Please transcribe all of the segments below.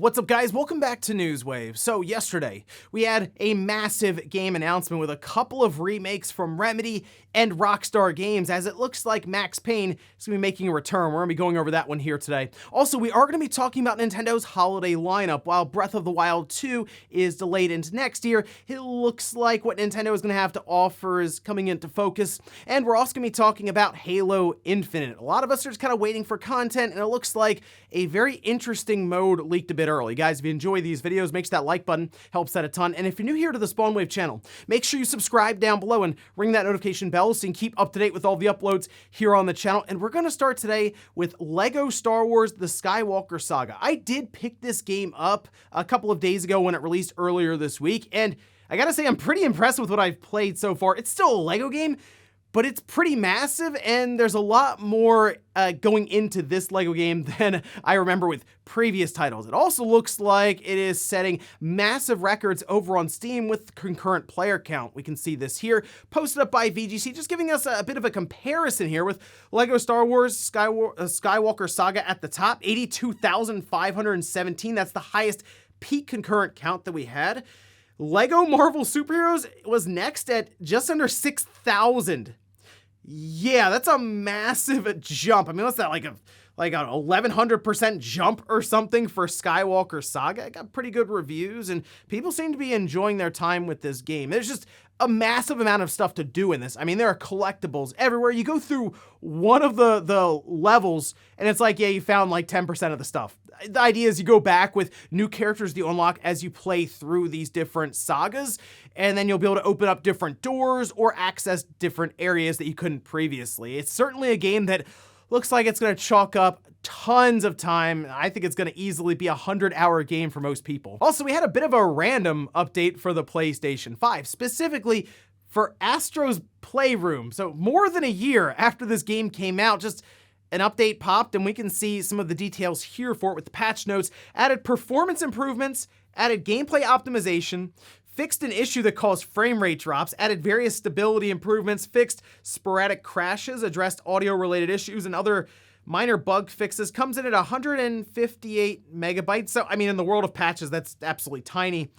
What's up, guys? Welcome back to Newswave. So yesterday, we had a massive game announcement with a couple of remakes from Remedy and Rockstar Games, as it looks like Max Payne is going to be making a return. We're going to be going over that one here today. Also, we are going to be talking about Nintendo's holiday lineup. While Breath of the Wild 2 is delayed into next year, it looks like what Nintendo is going to have to offer is coming into focus. And we're also going to be talking about Halo Infinite. A lot of us are just kind of waiting for content, and it looks like a very interesting mode leaked a bit early. Guys, if you enjoy these videos, make sure that like button helps out a ton. And if you're new here to the Spawnwave channel, make sure you subscribe down below and ring that notification bell so you can keep up to date with all the uploads here on the channel. And we're going to start today with Lego Star Wars The Skywalker Saga. I did pick this game up a couple of days ago when it released earlier this week, and I gotta say I'm pretty impressed with what I've played so far. It's still a Lego game, but it's pretty massive, and there's a lot more going into this Lego game than I remember with previous titles. It also looks like it is setting massive records over on Steam with concurrent player count. We can see this here, posted up by VGC, just giving us a bit of a comparison here with Lego Star Wars Skywalker Saga at the top, 82,517. That's the highest peak concurrent count that we had. Lego Marvel Superheroes was next at just under 6,000. Yeah, that's a massive jump. I mean, what's that, like an 1,100% jump or something for Skywalker Saga? It got pretty good reviews, and people seem to be enjoying their time with this game. There's just a massive amount of stuff to do in this. I mean, there are collectibles everywhere. You go through one of the levels, and it's like, yeah, you found like 10% of the stuff. The idea is you go back with new characters you unlock as you play through these different sagas, and then you'll be able to open up different doors or access different areas that you couldn't previously. It's certainly a game that looks like it's going to chalk up tons of time. I think it's going to easily be a 100-hour game for most people. Also, we had a bit of a random update for the PlayStation 5, specifically for Astro's Playroom. So more than a year after this game came out, just an update popped, and we can see some of the details here for it with the patch notes. Added performance improvements, added gameplay optimization, fixed an issue that caused frame rate drops, added various stability improvements, fixed sporadic crashes, addressed audio-related issues, and other minor bug fixes. Comes in at 158 megabytes. So, I mean, in the world of patches, that's absolutely tiny.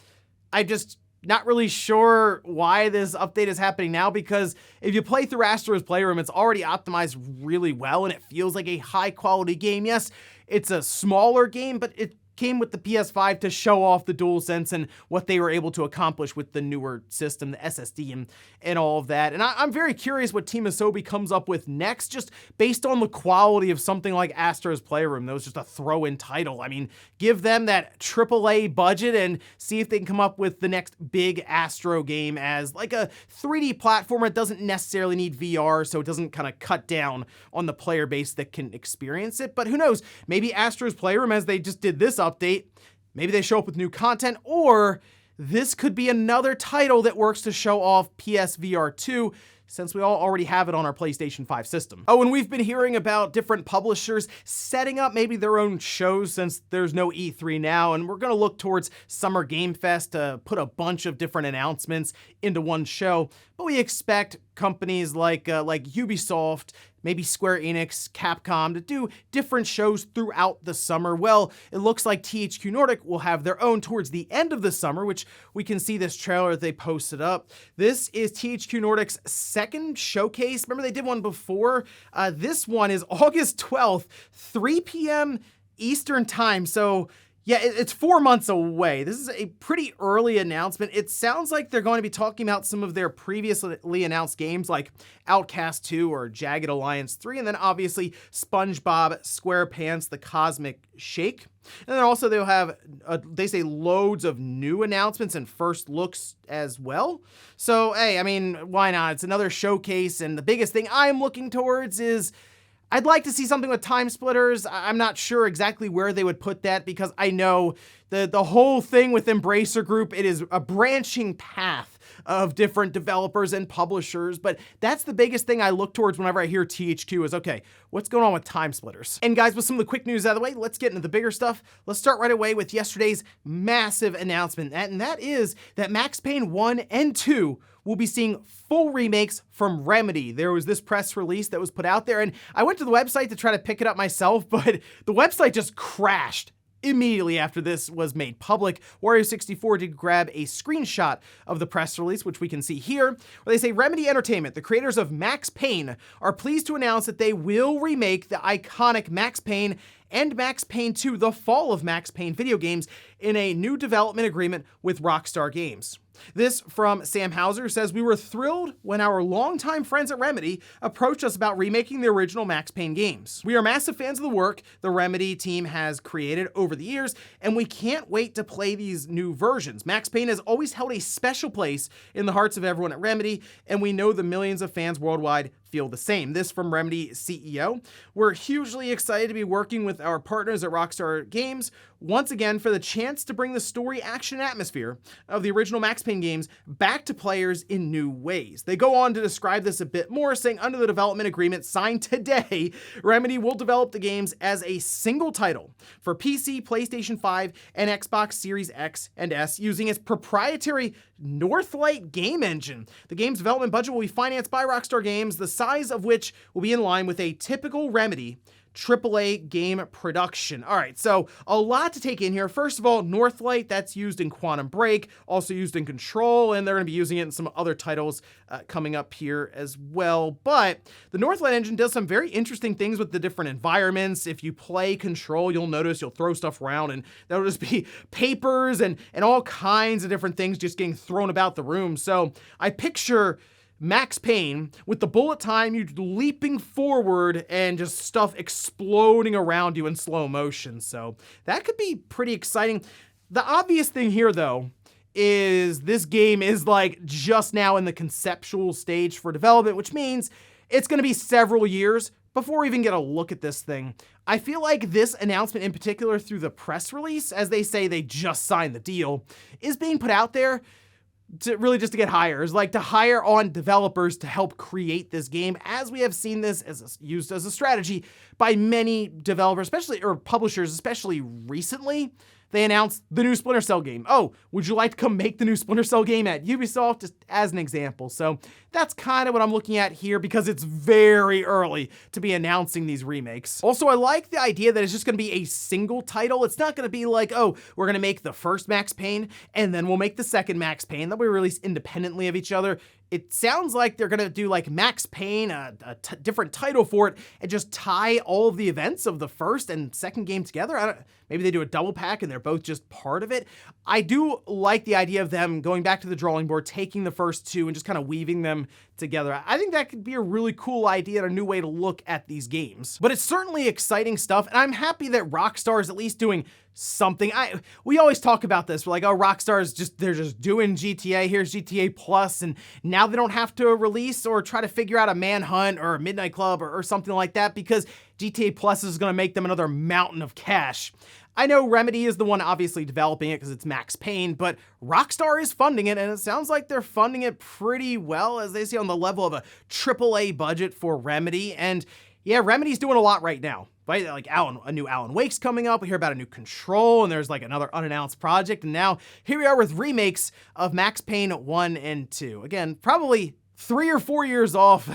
I'm just not really sure why this update is happening now, because if you play through Astro's Playroom, it's already optimized really well, and it feels like a high-quality game. Yes, it's a smaller game, but it came with the PS5 to show off the DualSense and what they were able to accomplish with the newer system, the SSD and all of that. And I'm very curious what Team Asobi comes up with next, just based on the quality of something like Astro's Playroom. That was just a throw-in title. I mean, give them that AAA budget and see if they can come up with the next big Astro game as like a 3D platformer. It doesn't necessarily need VR, so it doesn't kind of cut down on the player base that can experience it. But who knows? Maybe Astro's Playroom, as they just did this update, maybe they show up with new content, or this could be another title that works to show off PSVR 2, since we all already have it on our PlayStation 5 system. Oh, and we've been hearing about different publishers setting up maybe their own shows, since there's no E3 now, and we're gonna look towards Summer Game Fest to put a bunch of different announcements into one show. But we expect companies like Ubisoft, maybe Square Enix, Capcom to do different shows throughout the summer. Well, it looks like THQ Nordic will have their own towards the end of the summer, which we can see this trailer that they posted up. This is THQ Nordic's second showcase. Remember, they did one before. This one is August 12th, 3 p.m. Eastern time. So yeah, it's 4 months away. This is a pretty early announcement. It sounds like they're going to be talking about some of their previously announced games like Outcast 2 or Jagged Alliance 3, and then obviously SpongeBob SquarePants The Cosmic Shake. And then also they'll have, they say, loads of new announcements and first looks as well. So, hey, I mean, why not? It's another showcase, and the biggest thing I'm looking towards is I'd like to see something with Time Splitters. I'm not sure exactly where they would put that, because I know the whole thing with Embracer Group, it is a branching path of different developers and publishers, but that's the biggest thing I look towards whenever I hear THQ is, okay, what's going on with Time Splitters? And guys, with some of the quick news out of the way, let's get into the bigger stuff. Let's start right away with yesterday's massive announcement, and that is that Max Payne 1 and 2 will be seeing full remakes from Remedy. There was this press release that was put out there, and I went to the website to try to pick it up myself, but the website just crashed immediately after this was made public. Wario64 did grab a screenshot of the press release, which we can see here, where they say Remedy Entertainment, the creators of Max Payne, are pleased to announce that they will remake the iconic Max Payne and Max Payne 2, the Fall of Max Payne video games, in a new development agreement with Rockstar Games. This from Sam Hauser, says, "We were thrilled when our longtime friends at Remedy approached us about remaking the original Max Payne games. We are massive fans of the work the Remedy team has created over the years, and we can't wait to play these new versions. Max Payne has always held a special place in the hearts of everyone at Remedy, and we know the millions of fans worldwide feel the same." This from Remedy CEO. "We're hugely excited to be working with our partners at Rockstar Games once again for the chance to bring the story, action, and atmosphere of the original Max Payne games back to players in new ways." They go on to describe this a bit more, saying under the development agreement signed today, Remedy will develop the games as a single title for PC, PlayStation 5, and Xbox Series X and S using its proprietary Northlight game engine. The game's development budget will be financed by Rockstar Games, the size of which will be in line with a typical Remedy AAA game production. All right, so a lot to take in here. First of all, Northlight, that's used in Quantum Break, also used in Control, and they're going to be using it in some other titles coming up here as well. But the Northlight engine does some very interesting things with the different environments. If you play Control, you'll notice you'll throw stuff around, and that'll just be papers and all kinds of different things just getting thrown about the room. So I picture Max Payne with the bullet time, you leaping forward and just stuff exploding around you in slow motion. So that could be pretty exciting. The obvious thing here, though, is this game is like just now in the conceptual stage for development, which means it's going to be several years before we even get a look at this thing. I feel like this announcement in particular through the press release, as they say they just signed the deal, is being put out there to really just to get hires, like to hire on developers to help create this game, as we have seen this used as a strategy by many developers, especially, or publishers, especially recently. They announced the new Splinter Cell game. Oh, would you like to come make the new Splinter Cell game at Ubisoft? Just as an example. So that's kind of what I'm looking at here, because it's very early to be announcing these remakes. Also, I like the idea that it's just going to be a single title. It's not going to be like, oh, we're going to make the first Max Payne and then we'll make the second Max Payne. They'll be released independently of each other. It sounds like they're going to do like Max Payne, a different title for it, and just tie all of the events of the first and second game together. Maybe they do a double pack and they're both just part of it. I do like the idea of them going back to the drawing board, taking the first two and just kind of weaving them together. I think that could be a really cool idea and a new way to look at these games. But it's certainly exciting stuff, and I'm happy that Rockstar is at least doing something. We always talk about this. We're like, oh, Rockstar is they're just doing GTA. Here's GTA Plus, and now they don't have to release or try to figure out a Manhunt or a Midnight Club or something like that, because GTA Plus is going to make them another mountain of cash. I know Remedy is the one obviously developing it because it's Max Payne, but Rockstar is funding it, and it sounds like they're funding it pretty well, as they say, on the level of a AAA budget for Remedy. And yeah, Remedy's doing a lot right now, right? Like a new Alan Wake's coming up. We hear about a new Control, and there's like another unannounced project. And now here we are with remakes of Max Payne 1 and 2. Again, probably 3 or 4 years off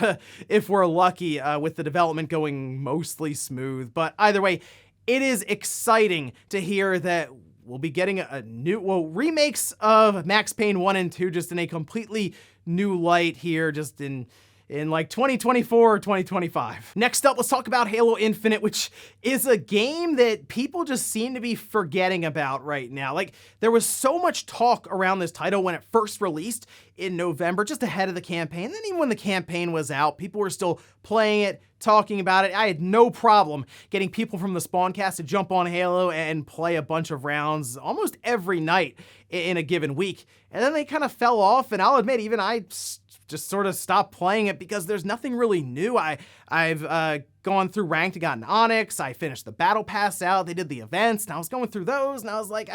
if we're lucky, with the development going mostly smooth. But either way, it is exciting to hear that we'll be getting a new, remakes of Max Payne 1 and 2 just in a completely new light here, just in like 2024 or 2025. Next up, let's talk about Halo Infinite, which is a game that people just seem to be forgetting about right now. Like, there was so much talk around this title when it first released in November, just ahead of the campaign. And then even when the campaign was out, people were still playing it, talking about it. I had no problem getting people from the Spawncast to jump on Halo and play a bunch of rounds almost every night in a given week. And then they kind of fell off, and I'll admit, even I just sort of stopped playing it because there's nothing really new. I've gone through ranked and gotten Onyx. I finished the battle pass out. They did the events, and I was going through those, and I was like,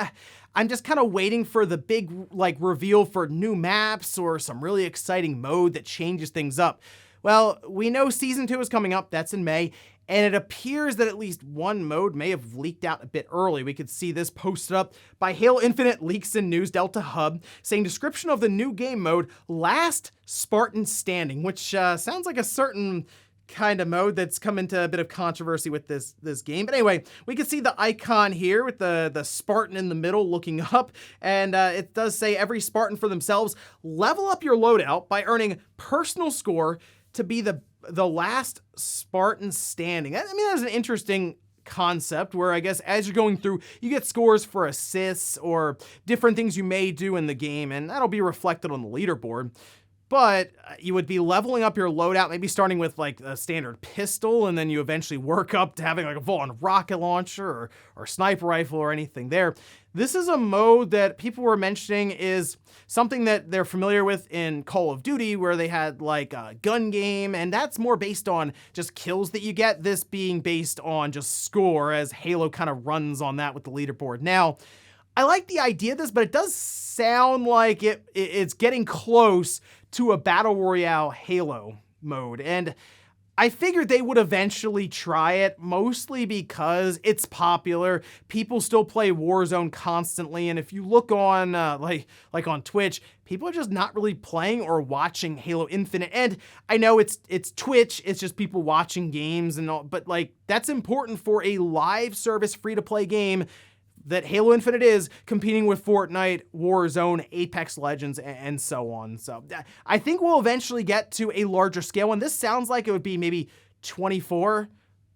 I'm just kind of waiting for the big like reveal for new maps or some really exciting mode that changes things up. Well, we know Season 2 is coming up. That's in May. And it appears that at least one mode may have leaked out a bit early. We could see this posted up by Halo Infinite Leaks and News Delta Hub, saying description of the new game mode, Last Spartan Standing, which sounds like a certain kind of mode that's come into a bit of controversy with this game. But anyway, we can see the icon here with the Spartan in the middle looking up, and it does say every Spartan for themselves. Level up your loadout by earning personal score to be the last Spartan standing. I mean, that's an interesting concept where I guess as you're going through, you get scores for assists or different things you may do in the game, and that'll be reflected on the leaderboard. But you would be leveling up your loadout, maybe starting with like a standard pistol, and then you eventually work up to having like a full-on rocket launcher or sniper rifle or anything there. This is a mode that people were mentioning is something that they're familiar with in Call of Duty, where they had like a gun game, and that's more based on just kills that you get, this being based on just score, as Halo kind of runs on that with the leaderboard. Now, I like the idea of this, but it does sound like it's getting close to a Battle Royale Halo mode. And I figured they would eventually try it, mostly because it's popular. People still play Warzone constantly, and if you look on like on Twitch, people are just not really playing or watching Halo Infinite. And I know it's Twitch, it's just people watching games and all, but like that's important for a live service free-to-play game that Halo Infinite is, competing with Fortnite, Warzone, Apex Legends, and so on. So I think we'll eventually get to a larger scale, and this sounds like it would be maybe 24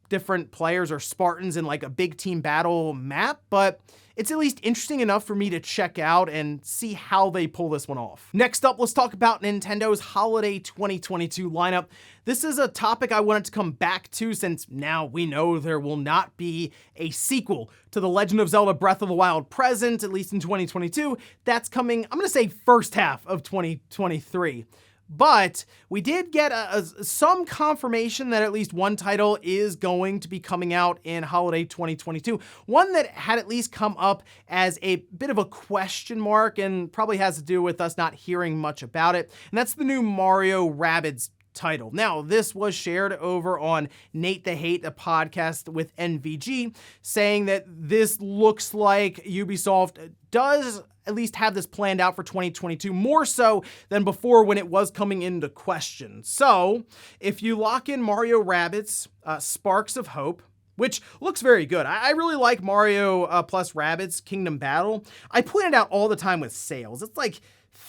different players or Spartans in like a big team battle map, but it's at least interesting enough for me to check out and see how they pull this one off. Next up, let's talk about Nintendo's holiday 2022 lineup. This is a topic I wanted to come back to since now we know there will not be a sequel to The Legend of Zelda Breath of the Wild present, at least in 2022. That's coming, I'm gonna say first half of 2023. But we did get some confirmation that at least one title is going to be coming out in holiday 2022. One that had at least come up as a bit of a question mark and probably has to do with us not hearing much about it. And that's the new Mario Rabbids title. Now, this was shared over on Nate the Hate, a podcast with NVG, saying that this looks like Ubisoft does at least have this planned out for 2022, more so than before when it was coming into question. So, if you lock in Mario Rabbids, Sparks of Hope, which looks very good. I really like Mario plus Rabbids Kingdom Battle. I point it out all the time with sales. It's like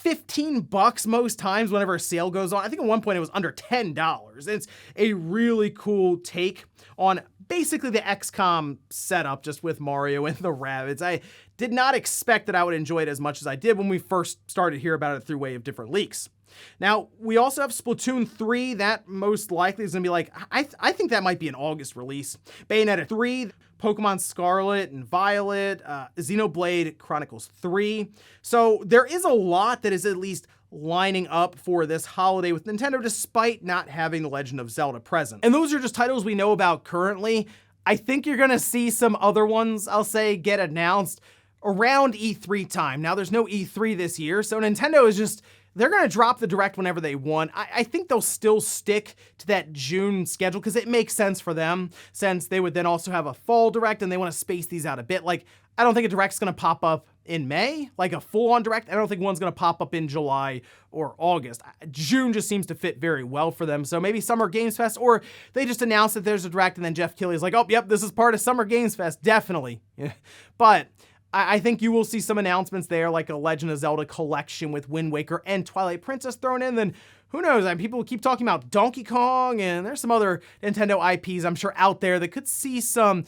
$15 most times whenever a sale goes on. I think at one point it was under $10. It's a really cool take on basically the XCOM setup just with Mario and the Rabbids. I did not expect that I would enjoy it as much as I did when we first started to hear about it through way of different leaks. Now, we also have Splatoon 3. That most likely is going to be like, I think that might be an August release. Bayonetta 3, Pokemon Scarlet and Violet, Xenoblade Chronicles 3. So there is a lot that is at least lining up for this holiday with Nintendo, despite not having The Legend of Zelda present. And those are just titles we know about currently. I think you're going to see some other ones, I'll say, get announced around E3 time. Now, there's no E3 this year, so Nintendo is just, they're going to drop the Direct whenever they want. I think they'll still stick to that June schedule because it makes sense for them, since they would then also have a fall Direct and they want to space these out a bit. Like, I don't think a Direct's going to pop up in May, like a full-on Direct. I don't think one's going to pop up in July or August. June just seems to fit very well for them. So maybe Summer Games Fest, or they just announce that there's a Direct and then Jeff Keighley's like, oh, yep, this is part of Summer Games Fest, definitely. But I think you will see some announcements there, like a Legend of Zelda collection with Wind Waker and Twilight Princess thrown in. Then who knows? I mean, people keep talking about Donkey Kong, and there's some other Nintendo IPs I'm sure out there that could see some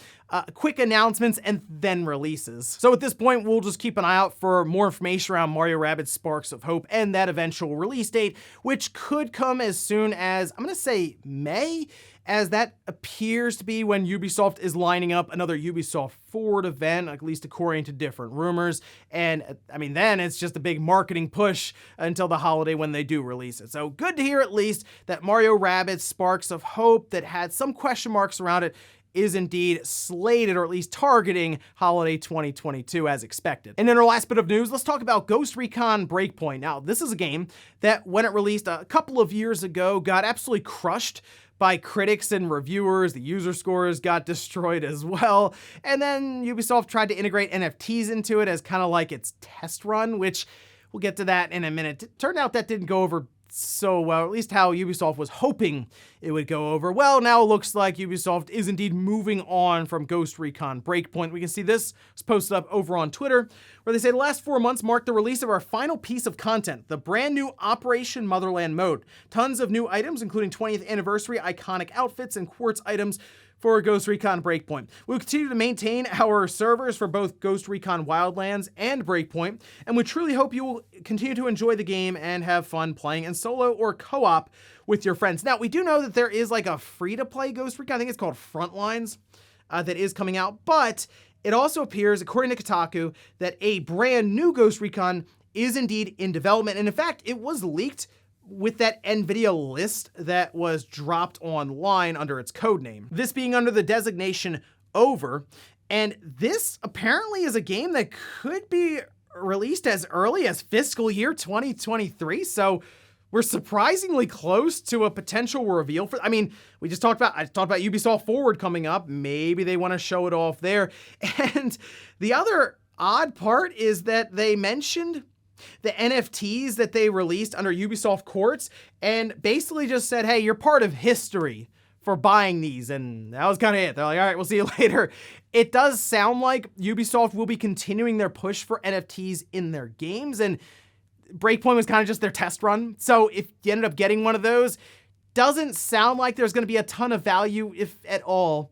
quick announcements and then releases. So at this point, we'll just keep an eye out for more information around Mario Rabbids Sparks of Hope and that eventual release date, which could come as soon as, I'm going to say May, as that appears to be when Ubisoft is lining up another Ubisoft Forward event, at least according to different rumors. And I mean, then it's just a big marketing push until the holiday when they do release it. So good to hear at least that Mario Rabbids Sparks of Hope, that had some question marks around it, is indeed slated, or at least targeting, holiday 2022 as expected. And in our last bit of news, let's talk about Ghost Recon Breakpoint. Now, this is a game that when it released a couple of years ago got absolutely crushed by critics and reviewers. The user scores got destroyed as well. And then Ubisoft tried to integrate NFTs into it as kind of like its test run, which we'll get to that in a minute. It turned out that didn't go over so well, at least how Ubisoft was hoping it would go over. Well, now it looks like Ubisoft is indeed moving on from Ghost Recon Breakpoint. We can see this was posted up over on Twitter, where they say the last 4 months marked the release of our final piece of content, the brand new Operation Motherland mode. Tons of new items, including 20th anniversary iconic outfits and quartz items for Ghost Recon Breakpoint. We'll continue to maintain our servers for both Ghost Recon Wildlands and Breakpoint, and we truly hope you will continue to enjoy the game and have fun playing in solo or co-op with your friends. Now, we do know that there is like a free-to-play Ghost Recon, I think it's called Frontlines, that is coming out, but it also appears, according to Kotaku, that a brand new Ghost Recon is indeed in development, and in fact, it was leaked with that NVIDIA list that was dropped online under its code name. This being under the designation Over, and this apparently is a game that could be released as early as fiscal year 2023, so we're surprisingly close to a potential reveal for, I mean, I talked about Ubisoft Forward coming up, maybe they want to show it off there, and the other odd part is that they mentioned the NFTs that they released under Ubisoft Quartz and basically just said, hey, you're part of history for buying these. And that was kind of it. They're like, all right, we'll see you later. It does sound like Ubisoft will be continuing their push for NFTs in their games. And Breakpoint was kind of just their test run. So if you ended up getting one of those, doesn't sound like there's going to be a ton of value, if at all,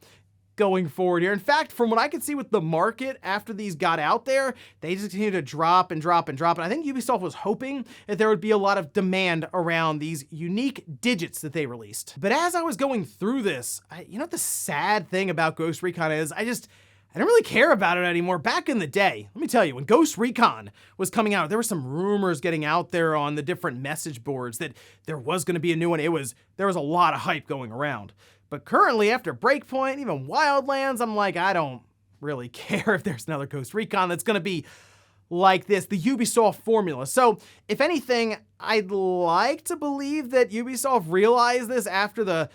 going forward here. In fact, from what I could see with the market after these got out there, they just continue to drop and drop and drop. And I think Ubisoft was hoping that there would be a lot of demand around these unique digits that they released. But as I was going through this, you know what the sad thing about Ghost Recon is? I don't really care about it anymore. Back in the day, let me tell you, when Ghost Recon was coming out, there were some rumors getting out there on the different message boards that there was going to be a new one. There was a lot of hype going around. But currently, after Breakpoint, even Wildlands, I'm like, I don't really care if there's another Ghost Recon that's going to be like this, the Ubisoft formula. So, if anything, I'd like to believe that Ubisoft realized this after the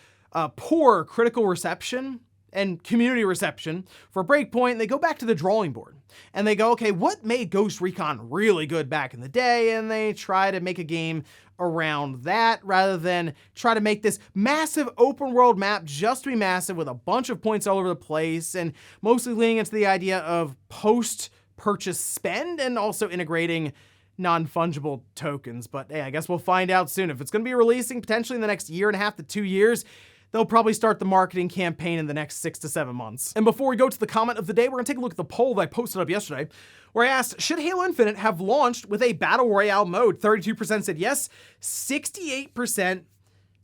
poor critical reception and community reception for Breakpoint. They go back to the drawing board and they go, okay, what made Ghost Recon really good back in the day? And they try to make a game around that rather than try to make this massive open world map just to be massive with a bunch of points all over the place, and mostly leaning into the idea of post-purchase spend and also integrating non-fungible tokens. But hey, I guess we'll find out soon. If it's going to be releasing potentially in the next 1.5 to 2 years, they'll probably start the marketing campaign in the next 6 to 7 months. And before we go to the comment of the day, we're gonna take a look at the poll that I posted up yesterday, where I asked, should Halo Infinite have launched with a Battle Royale mode? 32% said yes, 68%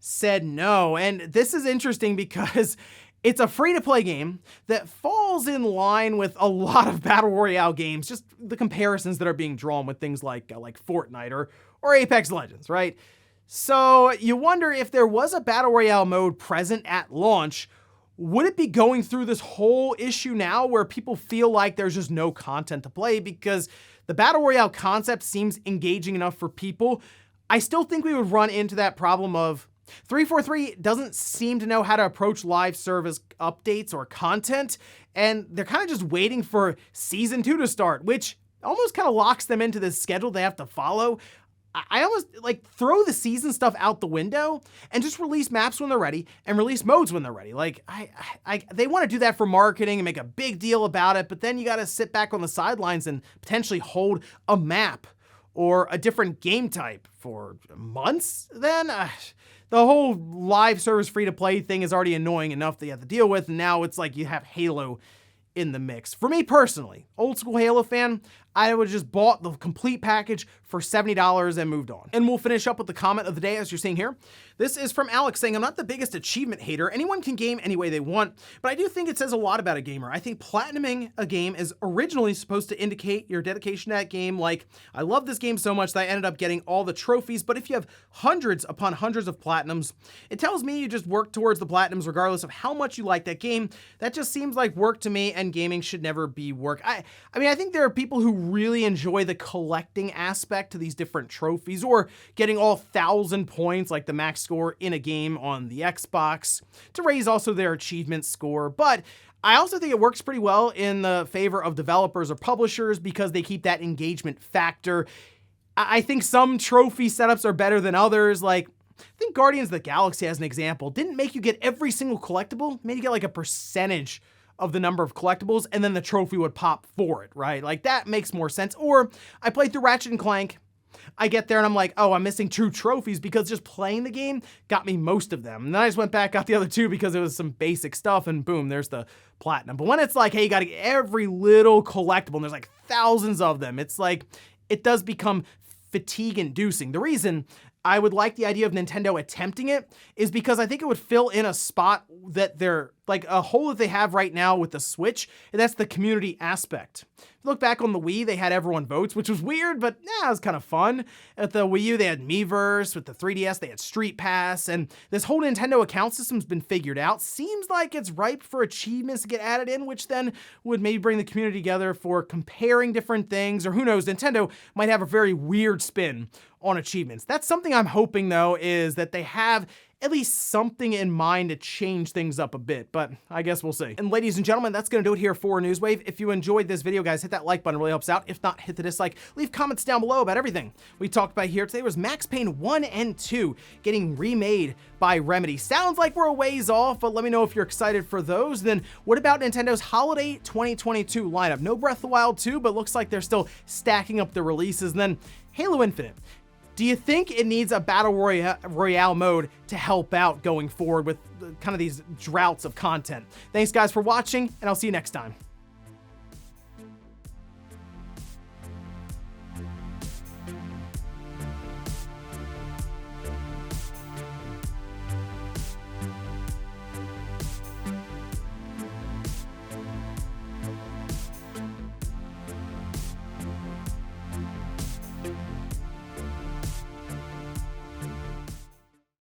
said no. And this is interesting because it's a free-to-play game that falls in line with a lot of Battle Royale games, just the comparisons that are being drawn with things like Fortnite or Apex Legends, right? So you wonder, if there was a Battle Royale mode present at launch, would it be going through this whole issue now where people feel like there's just no content to play because the Battle Royale concept seems engaging enough for people? I still think we would run into that problem of 343 doesn't seem to know how to approach live service updates or content, and they're kind of just waiting for Season 2 to start, which almost kind of locks them into this schedule they have to follow. I almost like throw the season stuff out the window and just release maps when they're ready and release modes when they're ready. Like they want to do that for marketing and make a big deal about it, but then you got to sit back on the sidelines and potentially hold a map or a different game type for months. Then the whole live service free-to-play thing is already annoying enough that you have to deal with, and now it's like you have Halo in the mix. For me personally, old school Halo fan, I would have just bought the complete package for $70 and moved on. And we'll finish up with the comment of the day, as you're seeing here. This is from Alex saying, I'm not the biggest achievement hater. Anyone can game any way they want, but I do think it says a lot about a gamer. I think platinuming a game is originally supposed to indicate your dedication to that game. Like, I love this game so much that I ended up getting all the trophies, but if you have hundreds upon hundreds of platinums, it tells me you just work towards the platinums regardless of how much you like that game. That just seems like work to me, and gaming should never be work. I mean, I think there are people who really enjoy the collecting aspect to these different trophies, or getting all 1,000 points like the max score in a game on the Xbox to raise also their achievement score. But I also think it works pretty well in the favor of developers or publishers because they keep that engagement factor. I think some trophy setups are better than others. Like, I think Guardians of the Galaxy, as an example, didn't make you get every single collectible. Made you get like a percentage of the number of collectibles, and then the trophy would pop for it, right? Like, that makes more sense. Or I played through Ratchet and Clank. I get there and I'm like, oh, I'm missing 2 trophies because just playing the game got me most of them. And then I just went back, got the other 2 because it was some basic stuff, and boom, there's the platinum. But when it's like, hey, you gotta get every little collectible, and there's like thousands of them, it's like, it does become fatigue-inducing. The reason I would like the idea of Nintendo attempting it is because I think it would fill in a spot that they're, like a hole that they have right now with the Switch, and that's the community aspect. If you look back on the Wii, they had everyone votes, which was weird, but it was kind of fun. At the Wii U, they had Miiverse. With the 3DS, they had Street Pass, and this whole Nintendo account system's been figured out. Seems like it's ripe for achievements to get added in, which then would maybe bring the community together for comparing different things, or who knows, Nintendo might have a very weird spin on achievements. That's something I'm hoping, though, is that they have at least something in mind to change things up a bit, but I guess we'll see. And ladies and gentlemen, that's gonna do it here for Newswave. If you enjoyed this video, guys, hit that like button, it really helps out. If not, hit the dislike. Leave comments down below about everything we talked about here today. Was Max Payne 1 and 2 getting remade by Remedy. Sounds like we're a ways off, but let me know if you're excited for those. Then what about Nintendo's holiday 2022 lineup? No Breath of the Wild 2, but looks like they're still stacking up the releases. And then Halo Infinite. Do you think it needs a Battle Royale mode to help out going forward with kind of these droughts of content? Thanks, guys, for watching, and I'll see you next time.